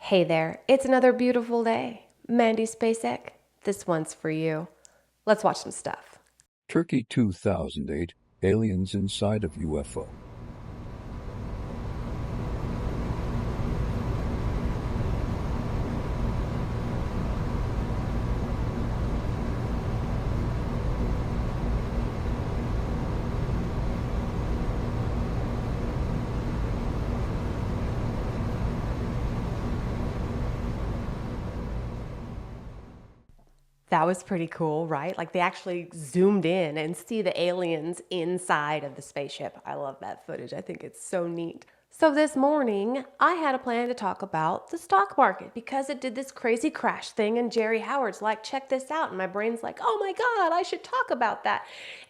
Hey there, it's another beautiful day. Mandy Spacek, this one's for you. Let's watch some stuff. Turkey 2008, aliens inside of UFO. That was pretty cool, right? Like they actually zoomed in and see the aliens inside of the spaceship. I love that footage. I think it's so neat. So this morning, I had a plan to talk about the stock market because it did this crazy crash thing and Jerry Howard's like, check this out. And my brain's like, oh my God, I should talk about that.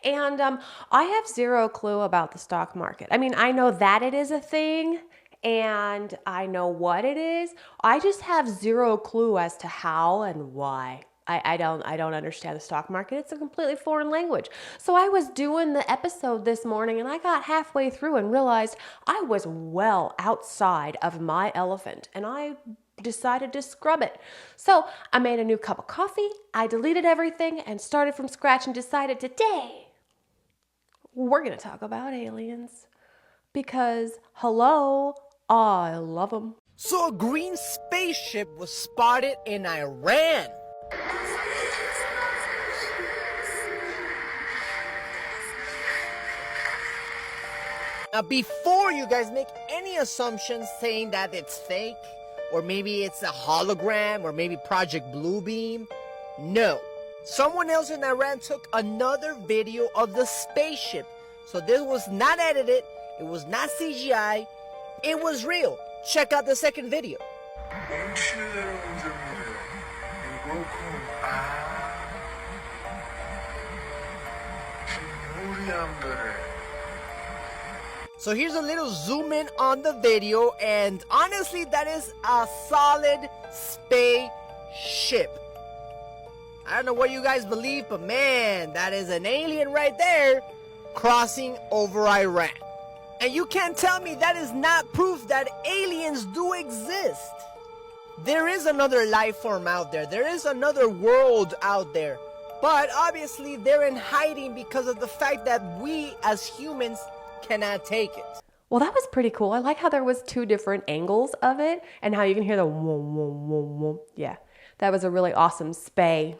And I have zero clue about the stock market. I mean, I know that it is a thing and I know what it is. I just have zero clue as to how and why. I don't understand the stock market. It's a completely foreign language. So I was doing the episode this morning and I got halfway through and realized I was well outside of my elephant and I decided to scrub it. So I made a new cup of coffee, I deleted everything and started from scratch and decided today we're going to talk about aliens. Because, hello, I love them. So a green spaceship was spotted in Iran. Now, before you guys make any assumptions saying that it's fake, or maybe it's a hologram, or maybe Project Bluebeam, no. Someone else in Iran took another video of the spaceship. So this was not edited, it was not CGI, it was real. Check out the second video. So here's a little zoom in on the video, and honestly, that is a solid spaceship. I don't know what you guys believe, but man, that is an alien right there crossing over Iran. And you can't tell me that is not proof that aliens do exist. There is another life form out there. There is another world out there. But obviously they're in hiding because of the fact that we as humans cannot take it. Well, that was pretty cool. I like how there was two different angles of it and how you can hear the whoom, whoom, whoom, whoom. Yeah, that was a really awesome spaceship.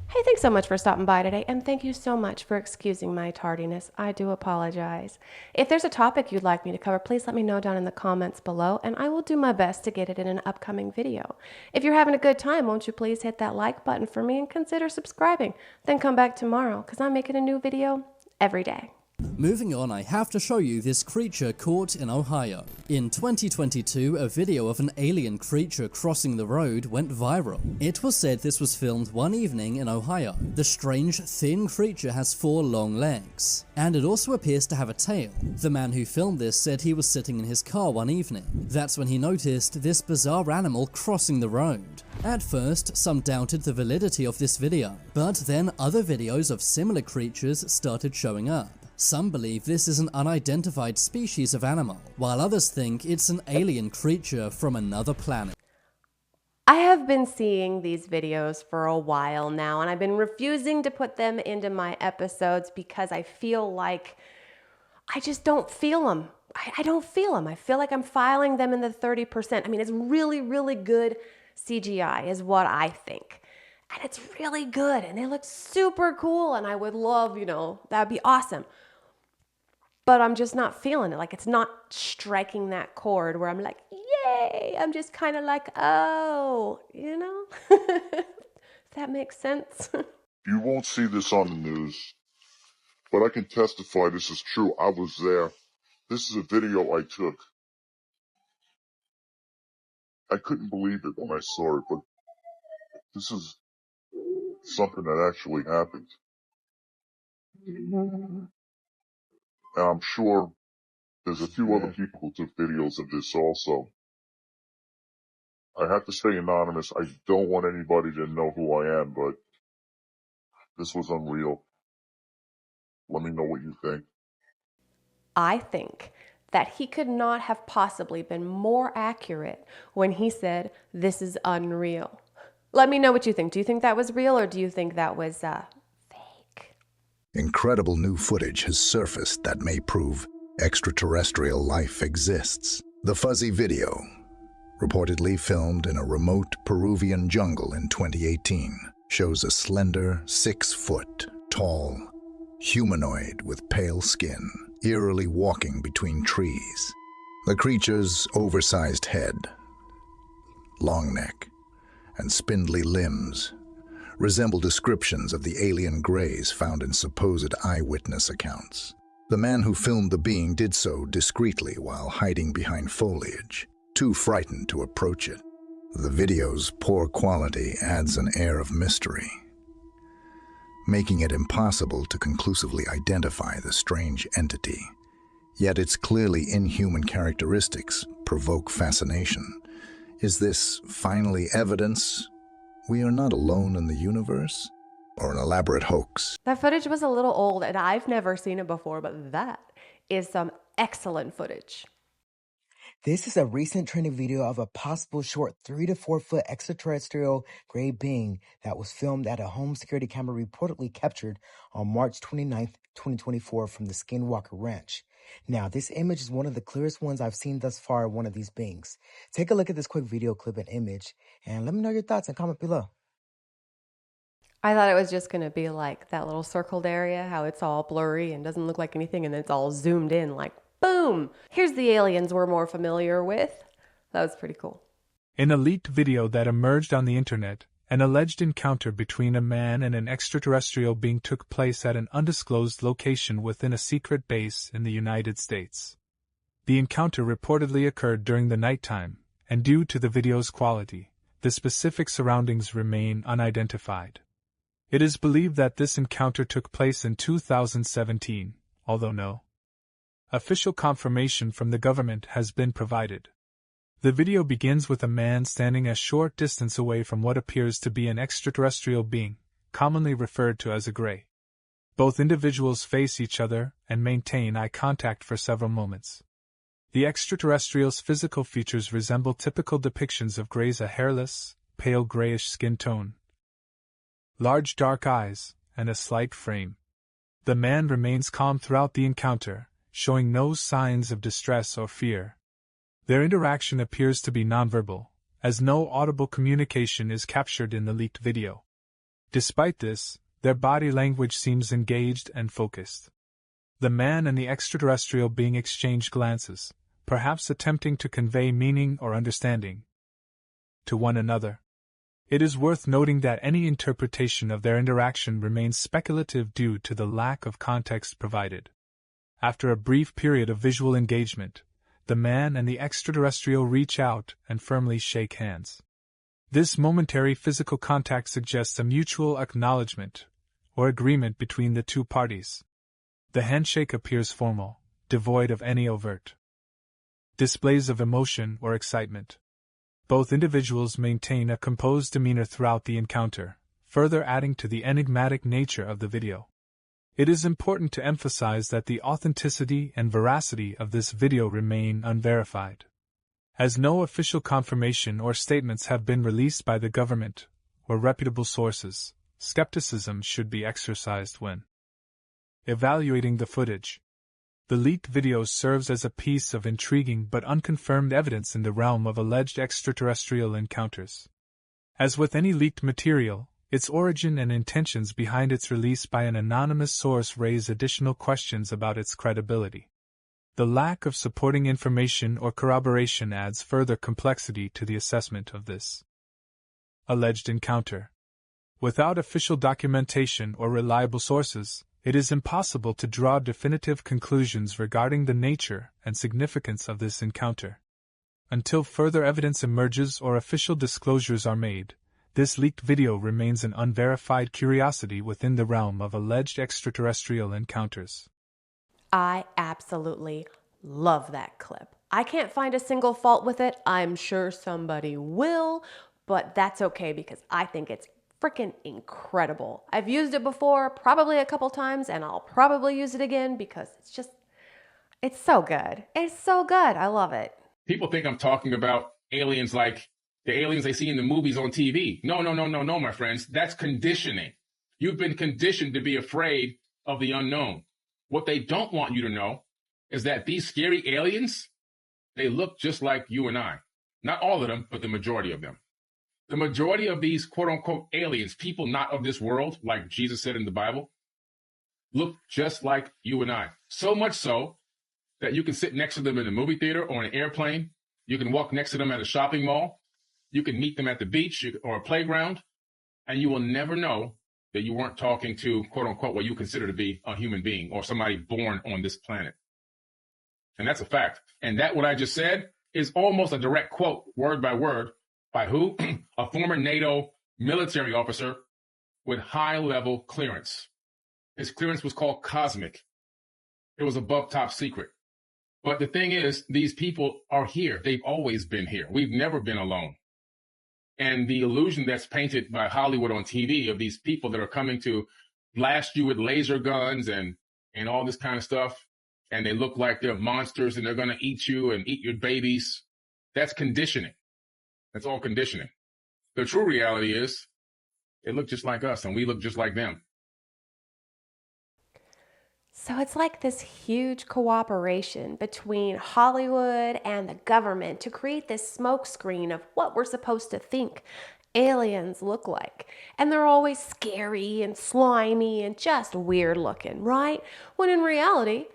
Hey, thanks so much for stopping by today, and thank you so much for excusing my tardiness. I do apologize. If there's a topic you'd like me to cover, please let me know down in the comments below, and I will do my best to get it in an upcoming video. If you're having a good time, won't you please hit that like button for me and consider subscribing? Then come back tomorrow, because I'm making a new video every day. Moving on, I have to show you this creature caught in Ohio. In 2022, a video of an alien creature crossing the road went viral. It was said this was filmed one evening in Ohio. The strange, thin creature has 4 long legs, and it also appears to have a tail. The man who filmed this said he was sitting in his car one evening. That's when he noticed this bizarre animal crossing the road. At first, some doubted the validity of this video, but then other videos of similar creatures started showing up. Some believe this is an unidentified species of animal, while others think it's an alien creature from another planet. I have been seeing these videos for a while now, and I've been refusing to put them into my episodes because I feel like I just don't feel them. I don't feel them. I feel like I'm filing them in the 30%. I mean, it's really, really good CGI is what I think. And it's really good, and they look super cool, and I would love, that would be awesome. But I'm just not feeling it. Like, it's not striking that chord where I'm like, yay! I'm just kind of like, oh, If that makes sense. You won't see this on the news, but I can testify this is true. I was there. This is a video I took. I couldn't believe it when I saw it, but this is something that actually happened. And I'm sure there's a few other people who took videos of this also. I have to stay anonymous. I don't want anybody to know who I am, but this was unreal. Let me know what you think. I think that he could not have possibly been more accurate when he said, "This is unreal." Let me know what you think. Do you think that was real, or do you think that was fake? Incredible new footage has surfaced that may prove extraterrestrial life exists. The fuzzy video, reportedly filmed in a remote Peruvian jungle in 2018, shows a slender, 6-foot tall humanoid with pale skin, eerily walking between trees. The creature's oversized head, long neck, and spindly limbs resemble descriptions of the alien greys found in supposed eyewitness accounts. The man who filmed the being did so discreetly while hiding behind foliage, too frightened to approach it. The video's poor quality adds an air of mystery, making it impossible to conclusively identify the strange entity. Yet its clearly inhuman characteristics provoke fascination. Is this finally evidence we are not alone in the universe, or an elaborate hoax? That footage was a little old and I've never seen it before, but that is some excellent footage. This is a recent trending video of a possible short 3 to 4 foot extraterrestrial gray being that was filmed at a home security camera reportedly captured on March 29th, 2024 from the Skinwalker Ranch. Now, this image is one of the clearest ones I've seen thus far of one of these beings. Take a look at this quick video clip and image, and let me know your thoughts and comment below. I thought it was just going to be like that little circled area, how it's all blurry and doesn't look like anything, and then it's all zoomed in like, boom! Here's the aliens we're more familiar with. That was pretty cool. In a leaked video that emerged on the internet, an alleged encounter between a man and an extraterrestrial being took place at an undisclosed location within a secret base in the United States. The encounter reportedly occurred during the nighttime, and due to the video's quality, the specific surroundings remain unidentified. It is believed that this encounter took place in 2017, although no official confirmation from the government has been provided. The video begins with a man standing a short distance away from what appears to be an extraterrestrial being, commonly referred to as a gray. Both individuals face each other and maintain eye contact for several moments. The extraterrestrial's physical features resemble typical depictions of greys: a hairless, pale grayish skin tone, large dark eyes, and a slight frame. The man remains calm throughout the encounter, showing no signs of distress or fear. Their interaction appears to be nonverbal, as no audible communication is captured in the leaked video. Despite this, their body language seems engaged and focused. The man and the extraterrestrial being exchange glances, perhaps attempting to convey meaning or understanding to one another. It is worth noting that any interpretation of their interaction remains speculative due to the lack of context provided. After a brief period of visual engagement, the man and the extraterrestrial reach out and firmly shake hands. This momentary physical contact suggests a mutual acknowledgement or agreement between the two parties. The handshake appears formal, devoid of any overt displays of emotion or excitement. Both individuals maintain a composed demeanor throughout the encounter, further adding to the enigmatic nature of the video. It is important to emphasize that the authenticity and veracity of this video remain unverified. As no official confirmation or statements have been released by the government or reputable sources, skepticism should be exercised when evaluating the footage. The leaked video serves as a piece of intriguing but unconfirmed evidence in the realm of alleged extraterrestrial encounters. As with any leaked material, its origin and intentions behind its release by an anonymous source raise additional questions about its credibility. The lack of supporting information or corroboration adds further complexity to the assessment of this alleged encounter. Without official documentation or reliable sources, it is impossible to draw definitive conclusions regarding the nature and significance of this encounter. Until further evidence emerges or official disclosures are made, this leaked video remains an unverified curiosity within the realm of alleged extraterrestrial encounters. I absolutely love that clip. I can't find a single fault with it. I'm sure somebody will, but that's okay because I think it's freaking incredible. I've used it before, probably a couple times, and I'll probably use it again because It's so good. It's so good. I love it. People think I'm talking about aliens like the aliens they see in the movies on TV. No, no, no, no, no, my friends. That's conditioning. You've been conditioned to be afraid of the unknown. What they don't want you to know is that these scary aliens, they look just like you and I. Not all of them, but the majority of them. The majority of these quote unquote aliens, people not of this world, like Jesus said in the Bible, look just like you and I. So much so that you can sit next to them in a movie theater or an airplane. You can walk next to them at a shopping mall. You can meet them at the beach or a playground, and you will never know that you weren't talking to, quote unquote, what you consider to be a human being or somebody born on this planet. And that's a fact. And that what I just said is almost a direct quote, word by word, by who? A former NATO military officer with high-level clearance. His clearance was called cosmic. It was above top secret. But the thing is, these people are here. They've always been here. We've never been alone. And the illusion that's painted by Hollywood on TV of these people that are coming to blast you with laser guns and all this kind of stuff, and they look like they're monsters and they're going to eat you and eat your babies, that's conditioning. That's all conditioning. The true reality is they look just like us and we look just like them. So it's like this huge cooperation between Hollywood and the government to create this smokescreen of what we're supposed to think aliens look like. And they're always scary and slimy and just weird looking, right? When in reality,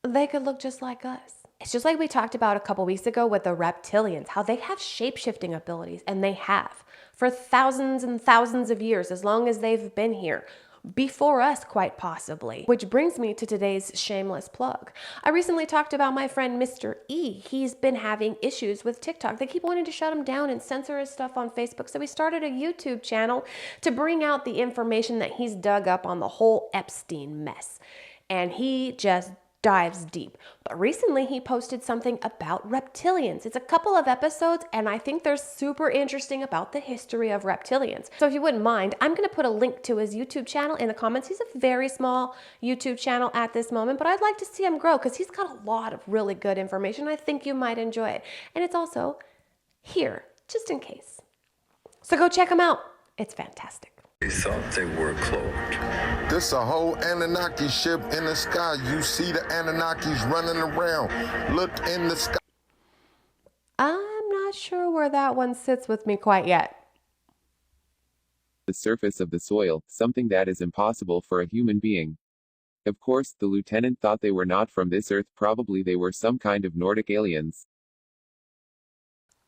they could look just like us. It's just like we talked about a couple weeks ago with the reptilians, how they have shape-shifting abilities, and they have for thousands and thousands of years, as long as they've been here. Before us, quite possibly. Which brings me to today's shameless plug. I recently talked about my friend Mr. E. He's been having issues with TikTok. They keep wanting to shut him down and censor his stuff on Facebook. So he started a YouTube channel to bring out the information that he's dug up on the whole Epstein mess. And he just dives deep. But recently he posted something about reptilians. It's a couple of episodes and I think they're super interesting about the history of reptilians. So if you wouldn't mind, I'm going to put a link to his YouTube channel in the comments. He's a very small YouTube channel at this moment, but I'd like to see him grow because he's got a lot of really good information. I think you might enjoy it. And it's also here, just in case. So go check him out. It's fantastic. They thought they were cloaked. This a whole Anunnaki ship in the sky. You see the Anunnakis running around. Look in the sky. I'm not sure where that one sits with me quite yet. The surface of the soil, something that is impossible for a human being. Of course, the lieutenant thought they were not from this earth, probably they were some kind of Nordic aliens.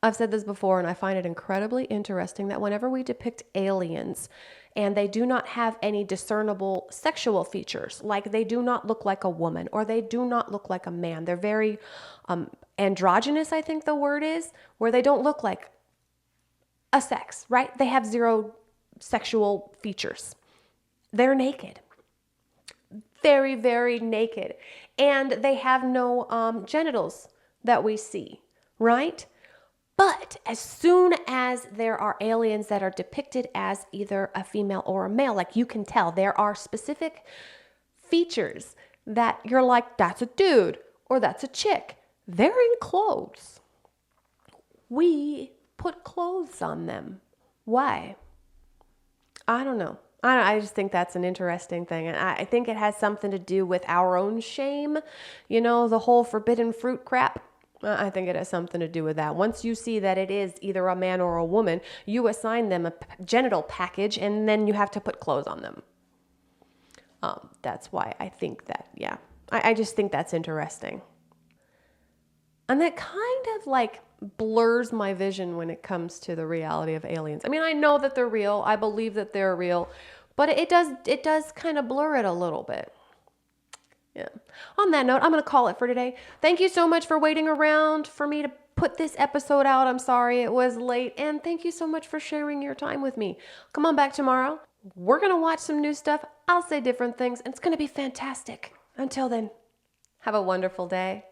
I've said this before, and I find it incredibly interesting that whenever we depict aliens and they do not have any discernible sexual features, like they do not look like a woman or they do not look like a man, they're very androgynous, I think the word is, where they don't look like a sex, right? They have zero sexual features. They're naked. Very, very naked. And they have no genitals that we see, right? But as soon as there are aliens that are depicted as either a female or a male, like you can tell, there are specific features that you're like, that's a dude or that's a chick. They're in clothes. We put clothes on them. Why? I don't know. I just think that's an interesting thing. And I think it has something to do with our own shame. You know, the whole forbidden fruit crap. I think it has something to do with that. Once you see that it is either a man or a woman, you assign them a genital package and then you have to put clothes on them. That's why I think that, yeah. I just think that's interesting. And that kind of like blurs my vision when it comes to the reality of aliens. I mean, I know that they're real. I believe that they're real, but it does kind of blur it a little bit. Yeah. On that note, I'm going to call it for today. Thank you so much for waiting around for me to put this episode out. I'm sorry it was late. And thank you so much for sharing your time with me. Come on back tomorrow. We're going to watch some new stuff. I'll say different things, and it's going to be fantastic. Until then, have a wonderful day.